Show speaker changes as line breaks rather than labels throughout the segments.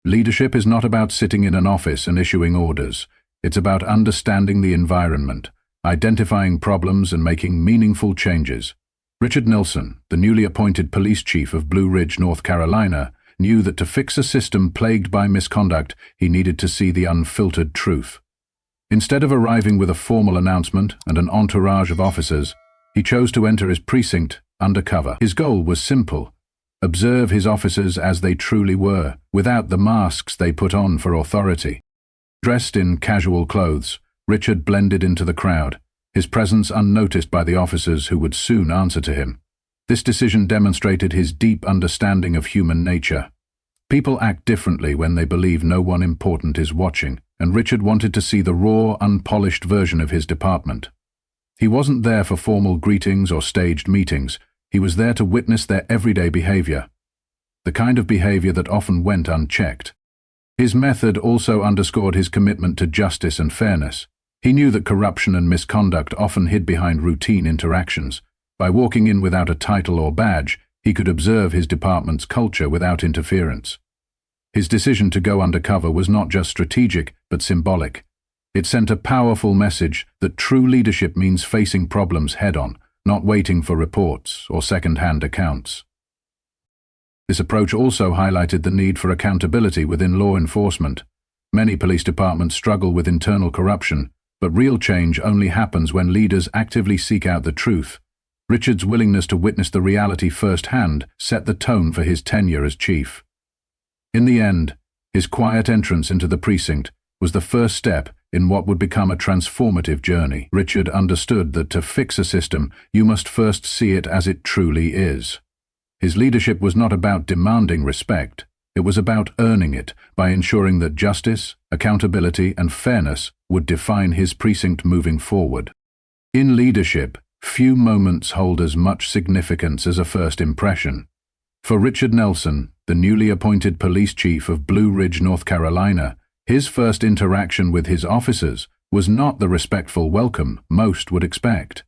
Leadership is not about sitting in an office and issuing orders. It's about understanding the environment, identifying problems and making meaningful changes. Richard Nelson, the newly appointed police chief of Blue Ridge, North Carolina, knew that to fix a system plagued by misconduct, he needed to see the unfiltered truth. Instead of arriving with a formal announcement and an entourage of officers, he chose to enter his precinct undercover. His goal was simple: observe his officers as they truly were, without the masks they put on for authority. Dressed in casual clothes, Richard blended into the crowd, his presence unnoticed by the officers who would soon answer to him. This decision demonstrated his deep understanding of human nature. People act differently when they believe no one important is watching, and Richard wanted to see the raw, unpolished version of his department. He wasn't there for formal greetings or staged meetings. He was there to witness their everyday behavior, the kind of behavior that often went unchecked. His method also underscored his commitment to justice and fairness. He knew that corruption and misconduct often hid behind routine interactions. By walking in without a title or badge, he could observe his department's culture without interference. His decision to go undercover was not just strategic, but symbolic. It sent a powerful message that true leadership means facing problems head-on, not waiting for reports or second-hand accounts. This approach also highlighted the need for accountability within law enforcement. Many police departments struggle with internal corruption, but real change only happens when leaders actively seek out the truth. Richard's willingness to witness the reality firsthand set the tone for his tenure as chief. In the end, his quiet entrance into the precinct was the first step in what would become a transformative journey. Richard understood that to fix a system, you must first see it as it truly is. His leadership was not about demanding respect. It was about earning it by ensuring that justice, accountability, and fairness would define his precinct moving forward. In leadership, few moments hold as much significance as a first impression. For Richard Nelson, the newly appointed police chief of Blue Ridge, North Carolina, his first interaction with his officers was not the respectful welcome most would expect.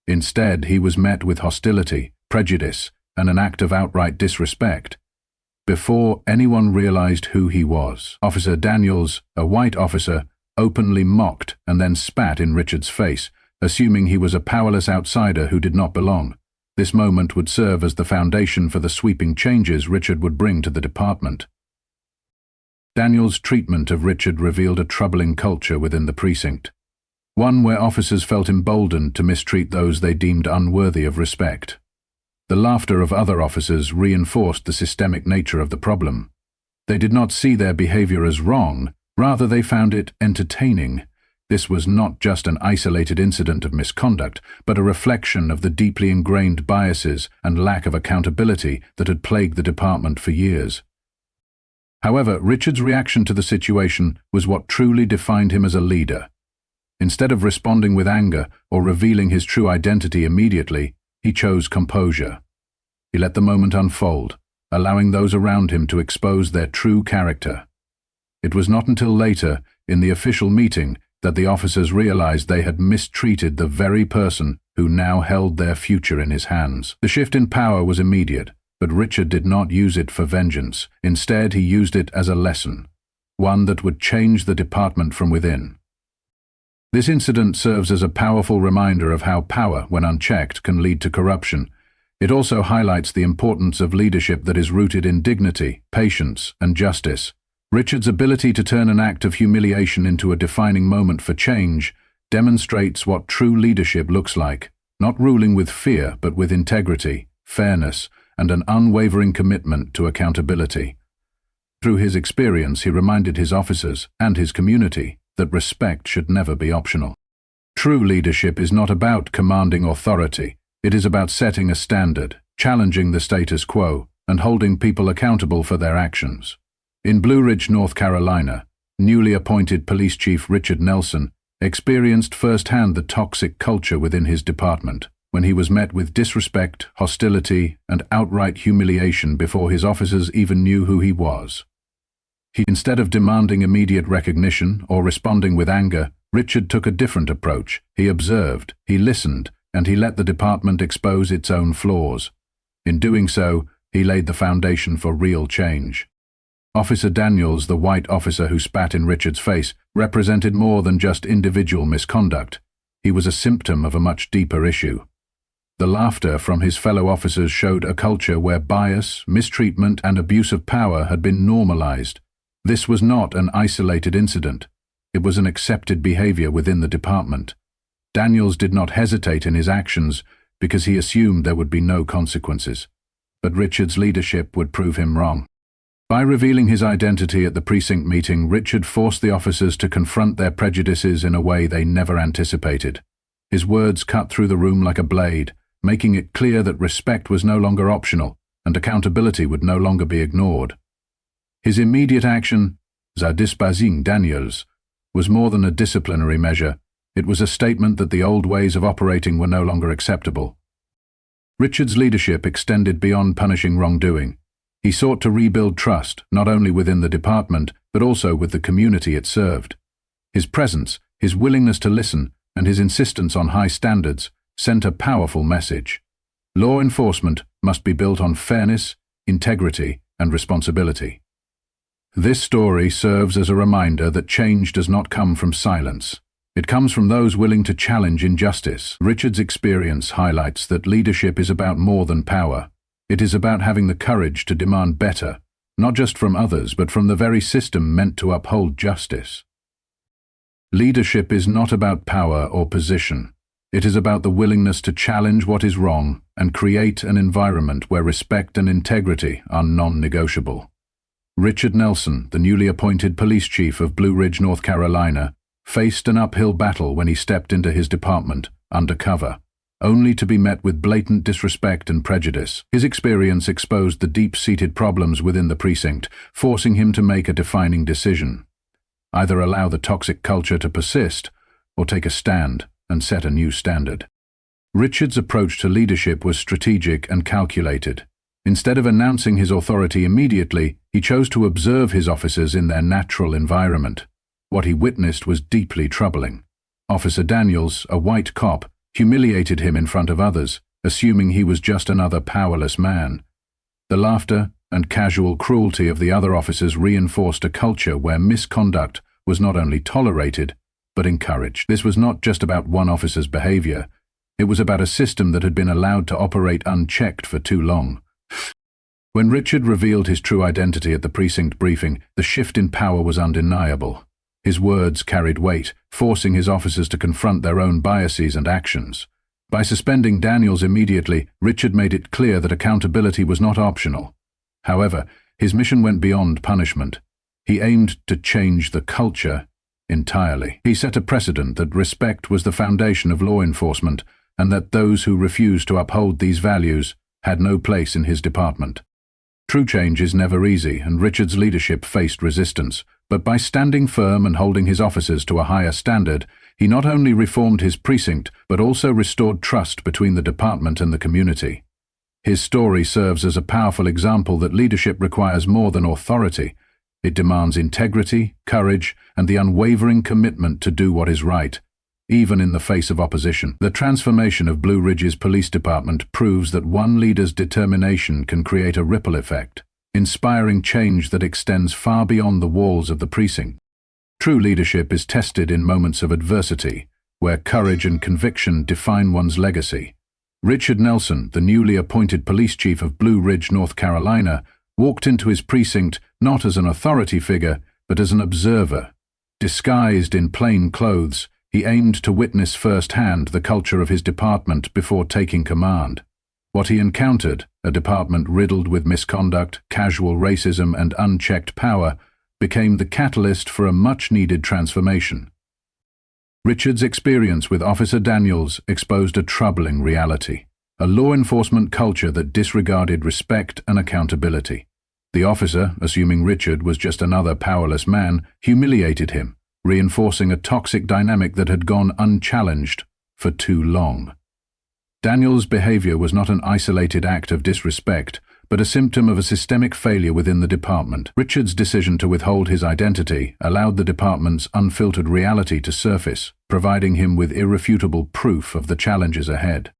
Instead, he was met with hostility, prejudice, and an act of outright disrespect. Before anyone realized who he was, Officer Daniels, a white officer, openly mocked and then spat in Richard's face, assuming he was a powerless outsider who did not belong. This moment would serve as the foundation for the sweeping changes Richard would bring to the department. Daniels' treatment of Richard revealed a troubling culture within the precinct, one where officers felt emboldened to mistreat those they deemed unworthy of respect. The laughter of other officers reinforced the systemic nature of the problem. They did not see their behavior as wrong, rather they found it entertaining. This was not just an isolated incident of misconduct, but a reflection of the deeply ingrained biases and lack of accountability that had plagued the department for years. However, Richard's reaction to the situation was what truly defined him as a leader. Instead of responding with anger or revealing his true identity immediately, he chose composure. He let the moment unfold, allowing those around him to expose their true character. It was not until later, in the official meeting, that the officers realized they had mistreated the very person who now held their future in his hands. The shift in power was immediate, but Richard did not use it for vengeance. Instead, he used it as a lesson, one that would change the department from within. This incident serves as a powerful reminder of how power, when unchecked, can lead to corruption. It also highlights the importance of leadership that is rooted in dignity, patience, and justice. Richard's ability to turn an act of humiliation into a defining moment for change demonstrates what true leadership looks like, not ruling with fear but with integrity, fairness, and an unwavering commitment to accountability. Through his experience, he reminded his officers and his community that respect should never be optional. True leadership is not about commanding authority. It is about setting a standard, challenging the status quo, and holding people accountable for their actions. In Blue Ridge, North Carolina, newly appointed Police Chief Richard Nelson experienced firsthand the toxic culture within his department, when he was met with disrespect, hostility, and outright humiliation before his officers even knew who he was. Instead of demanding immediate recognition or responding with anger, Richard took a different approach. He observed, he listened, and he let the department expose its own flaws. In doing so, he laid the foundation for real change. Officer Daniels, the white officer who spat in Richard's face, represented more than just individual misconduct. He was a symptom of a much deeper issue. The laughter from his fellow officers showed a culture where bias, mistreatment, and abuse of power had been normalized. This was not an isolated incident. It was an accepted behavior within the department. Daniels did not hesitate in his actions because he assumed there would be no consequences. But Richard's leadership would prove him wrong. By revealing his identity at the precinct meeting, Richard forced the officers to confront their prejudices in a way they never anticipated. His words cut through the room like a blade, making it clear that respect was no longer optional and accountability would no longer be ignored. His immediate action, disregarding Daniels, was more than a disciplinary measure. It was a statement that the old ways of operating were no longer acceptable. Richard's leadership extended beyond punishing wrongdoing. He sought to rebuild trust, not only within the department, but also with the community it served. His presence, his willingness to listen, and his insistence on high standards sent a powerful message. Law enforcement must be built on fairness, integrity, and responsibility. This story serves as a reminder that change does not come from silence. It comes from those willing to challenge injustice. Richard's experience highlights that leadership is about more than power. It is about having the courage to demand better, not just from others, but from the very system meant to uphold justice. Leadership is not about power or position. It is about the willingness to challenge what is wrong and create an environment where respect and integrity are non-negotiable. Richard Nelson, the newly appointed police chief of Blue Ridge, North Carolina, faced an uphill battle when he stepped into his department, undercover, only to be met with blatant disrespect and prejudice. His experience exposed the deep-seated problems within the precinct, forcing him to make a defining decision. Either allow the toxic culture to persist, or take a stand and set a new standard. Richard's approach to leadership was strategic and calculated. Instead of announcing his authority immediately, he chose to observe his officers in their natural environment. What he witnessed was deeply troubling. Officer Daniels, a white cop, humiliated him in front of others, assuming he was just another powerless man. The laughter and casual cruelty of the other officers reinforced a culture where misconduct was not only tolerated, but encouraged. This was not just about one officer's behavior. It was about a system that had been allowed to operate unchecked for too long. When Richard revealed his true identity at the precinct briefing, the shift in power was undeniable. His words carried weight, forcing his officers to confront their own biases and actions. By suspending Daniels immediately, Richard made it clear that accountability was not optional. However, his mission went beyond punishment. He aimed to change the culture entirely. He set a precedent that respect was the foundation of law enforcement, and that those who refused to uphold these values had no place in his department. True change is never easy, and Richard's leadership faced resistance. But by standing firm and holding his officers to a higher standard, he not only reformed his precinct, but also restored trust between the department and the community. His story serves as a powerful example that leadership requires more than authority. It demands integrity, courage, and the unwavering commitment to do what is right, even in the face of opposition. The transformation of Blue Ridge's police department proves that one leader's determination can create a ripple effect, inspiring change that extends far beyond the walls of the precinct. True leadership is tested in moments of adversity, where courage and conviction define one's legacy. Richard Nelson, the newly appointed police chief of Blue Ridge, North Carolina, walked into his precinct not as an authority figure, but as an observer. Disguised in plain clothes, he aimed to witness firsthand the culture of his department before taking command. What he encountered, a department riddled with misconduct, casual racism, and unchecked power, became the catalyst for a much-needed transformation. Richard's experience with Officer Daniels exposed a troubling reality, a law enforcement culture that disregarded respect and accountability. The officer, assuming Richard was just another powerless man, humiliated him, reinforcing a toxic dynamic that had gone unchallenged for too long. Daniels' behavior was not an isolated act of disrespect, but a symptom of a systemic failure within the department. Richard's decision to withhold his identity allowed the department's unfiltered reality to surface, providing him with irrefutable proof of the challenges ahead.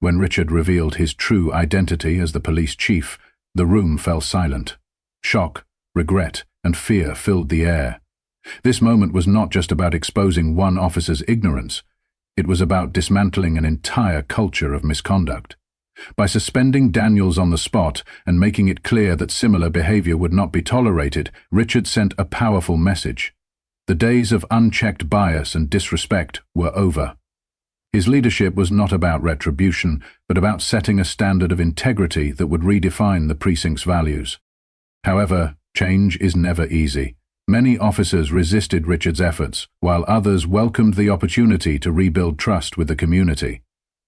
When Richard revealed his true identity as the police chief, the room fell silent. Shock, regret, and fear filled the air. This moment was not just about exposing one officer's ignorance. It was about dismantling an entire culture of misconduct. By suspending Daniels on the spot and making it clear that similar behavior would not be tolerated, Richard sent a powerful message. The days of unchecked bias and disrespect were over. His leadership was not about retribution, but about setting a standard of integrity that would redefine the precinct's values. However, change is never easy. Many officers resisted Richard's efforts, while others welcomed the opportunity to rebuild trust with the community.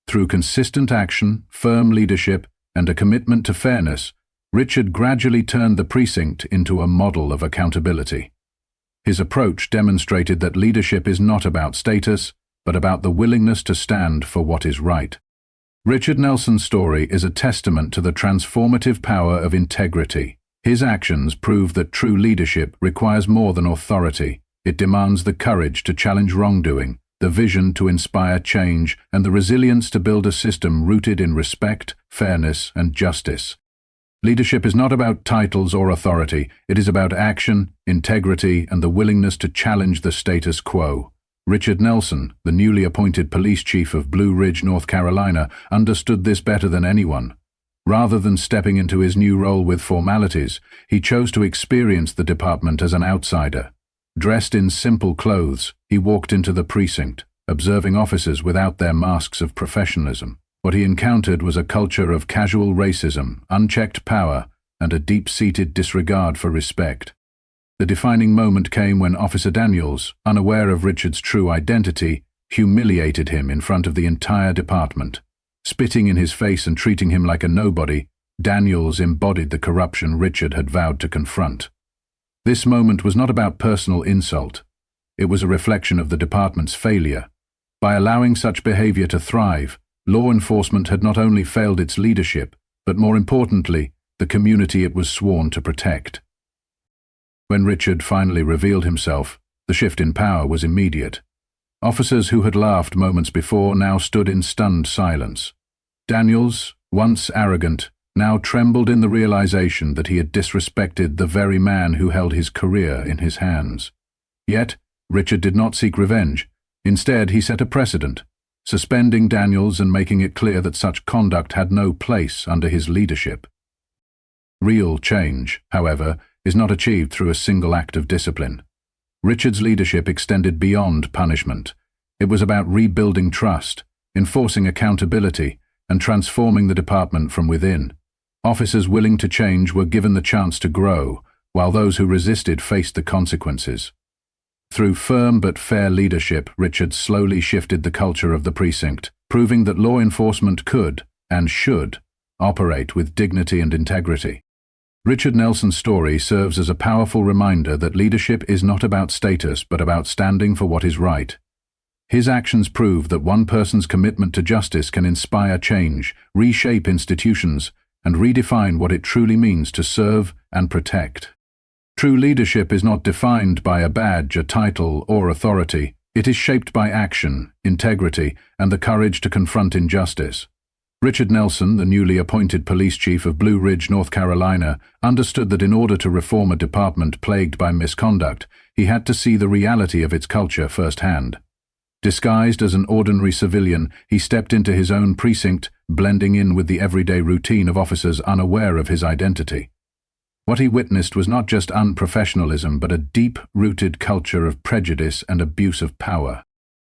Through consistent action, firm leadership, and a commitment to fairness, Richard gradually turned the precinct into a model of accountability. His approach demonstrated that leadership is not about status, but about the willingness to stand for what is right. Richard Nelson's story is a testament to the transformative power of integrity. His actions prove that true leadership requires more than authority. It demands the courage to challenge wrongdoing, the vision to inspire change, and the resilience to build a system rooted in respect, fairness, and justice. Leadership is not about titles or authority. It is about action, integrity, and the willingness to challenge the status quo. Richard Nelson, the newly appointed police chief of Blue Ridge, North Carolina, understood this better than anyone. Rather than stepping into his new role with formalities, he chose to experience the department as an outsider. Dressed in simple clothes, he walked into the precinct, observing officers without their masks of professionalism. What he encountered was a culture of casual racism, unchecked power, and a deep-seated disregard for respect. The defining moment came when Officer Daniels, unaware of Richard's true identity, humiliated him in front of the entire department. Spitting in his face and treating him like a nobody, Daniels embodied the corruption Richard had vowed to confront. This moment was not about personal insult. It was a reflection of the department's failure. By allowing such behavior to thrive, law enforcement had not only failed its leadership, but more importantly, the community it was sworn to protect. When Richard finally revealed himself, the shift in power was immediate. Officers who had laughed moments before now stood in stunned silence. Daniels, once arrogant, now trembled in the realization that he had disrespected the very man who held his career in his hands. Yet, Richard did not seek revenge. Instead, he set a precedent, suspending Daniels and making it clear that such conduct had no place under his leadership. Real change, however, is not achieved through a single act of discipline. Richard's leadership extended beyond punishment. It was about rebuilding trust, enforcing accountability, and transforming the department from within. Officers willing to change were given the chance to grow, while those who resisted faced the consequences. Through firm but fair leadership, Richard slowly shifted the culture of the precinct, proving that law enforcement could, and should, operate with dignity and integrity. Richard Nelson's story serves as a powerful reminder that leadership is not about status but about standing for what is right. His actions prove that one person's commitment to justice can inspire change, reshape institutions, and redefine what it truly means to serve and protect. True leadership is not defined by a badge, a title, or authority. It is shaped by action, integrity, and the courage to confront injustice. Richard Nelson, the newly appointed police chief of Blue Ridge, North Carolina, understood that in order to reform a department plagued by misconduct, he had to see the reality of its culture firsthand. Disguised as an ordinary civilian, he stepped into his own precinct, blending in with the everyday routine of officers unaware of his identity. What he witnessed was not just unprofessionalism, but a deep-rooted culture of prejudice and abuse of power.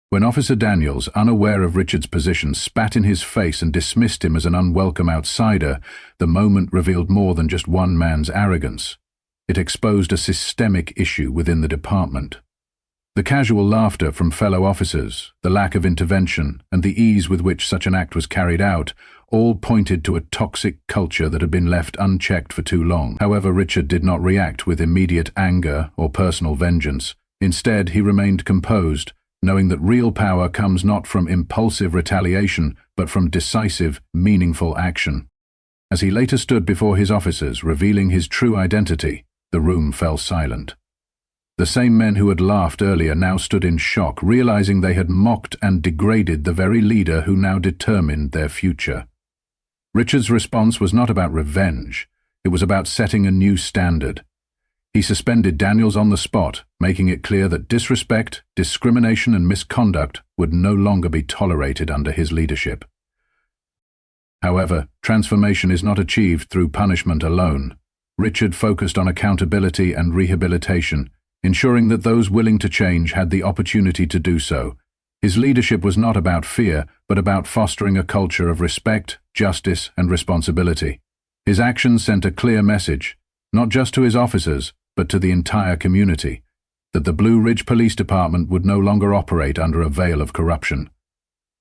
When Officer Daniels, unaware of Richard's position, spat in his face and dismissed him as an unwelcome outsider, the moment revealed more than just one man's arrogance. It exposed a systemic issue within the department. The casual laughter from fellow officers, the lack of intervention, and the ease with which such an act was carried out, all pointed to a toxic culture that had been left unchecked for too long. However, Richard did not react with immediate anger or personal vengeance. Instead, he remained composed, knowing that real power comes not from impulsive retaliation, but from decisive, meaningful action. As he later stood before his officers, revealing his true identity, the room fell silent. The same men who had laughed earlier now stood in shock, realizing they had mocked and degraded the very leader who now determined their future. Richard's response was not about revenge. It was about setting a new standard. He suspended Daniels on the spot, making it clear that disrespect, discrimination, and misconduct would no longer be tolerated under his leadership. However, transformation is not achieved through punishment alone. Richard focused on accountability and rehabilitation, ensuring that those willing to change had the opportunity to do so. His leadership was not about fear, but about fostering a culture of respect, justice, and responsibility. His actions sent a clear message, not just to his officers, but to the entire community, that the Blue Ridge Police Department would no longer operate under a veil of corruption.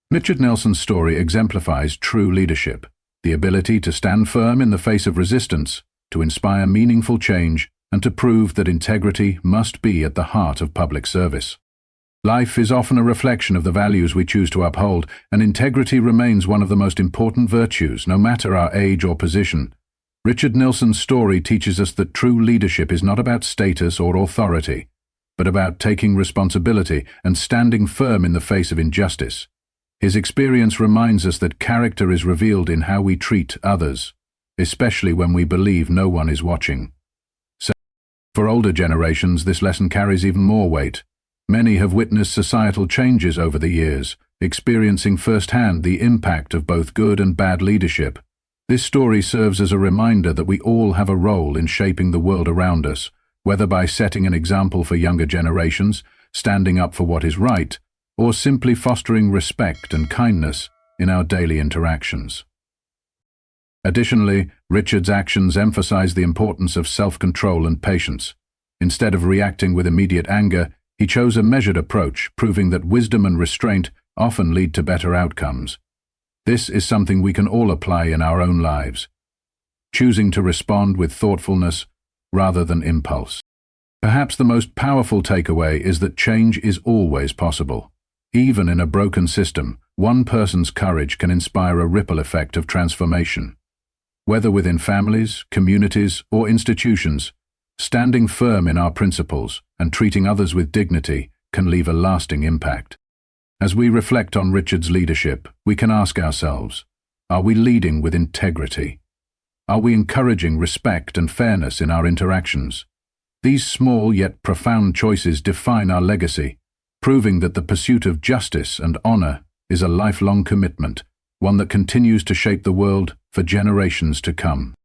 Richard Nelson's story exemplifies true leadership, the ability to stand firm in the face of resistance, to inspire meaningful change, and to prove that integrity must be at the heart of public service. Life is often a reflection of the values we choose to uphold, and integrity remains one of the most important virtues, no matter our age or position. Richard Nelson's story teaches us that true leadership is not about status or authority, but about taking responsibility and standing firm in the face of injustice. His experience reminds us that character is revealed in how we treat others, especially when we believe no one is watching. For older generations, this lesson carries even more weight. Many have witnessed societal changes over the years, experiencing firsthand the impact of both good and bad leadership. This story serves as a reminder that we all have a role in shaping the world around us, whether by setting an example for younger generations, standing up for what is right, or simply fostering respect and kindness in our daily interactions. Additionally, Richard's actions emphasize the importance of self-control and patience. Instead of reacting with immediate anger, he chose a measured approach, proving that wisdom and restraint often lead to better outcomes. This is something we can all apply in our own lives, choosing to respond with thoughtfulness rather than impulse. Perhaps the most powerful takeaway is that change is always possible. Even in a broken system, one person's courage can inspire a ripple effect of transformation. Whether within families, communities, or institutions, standing firm in our principles and treating others with dignity can leave a lasting impact. As we reflect on Richard's leadership, we can ask ourselves, are we leading with integrity? Are we encouraging respect and fairness in our interactions? These small yet profound choices define our legacy, proving that the pursuit of justice and honor is a lifelong commitment, one that continues to shape the world for generations to come.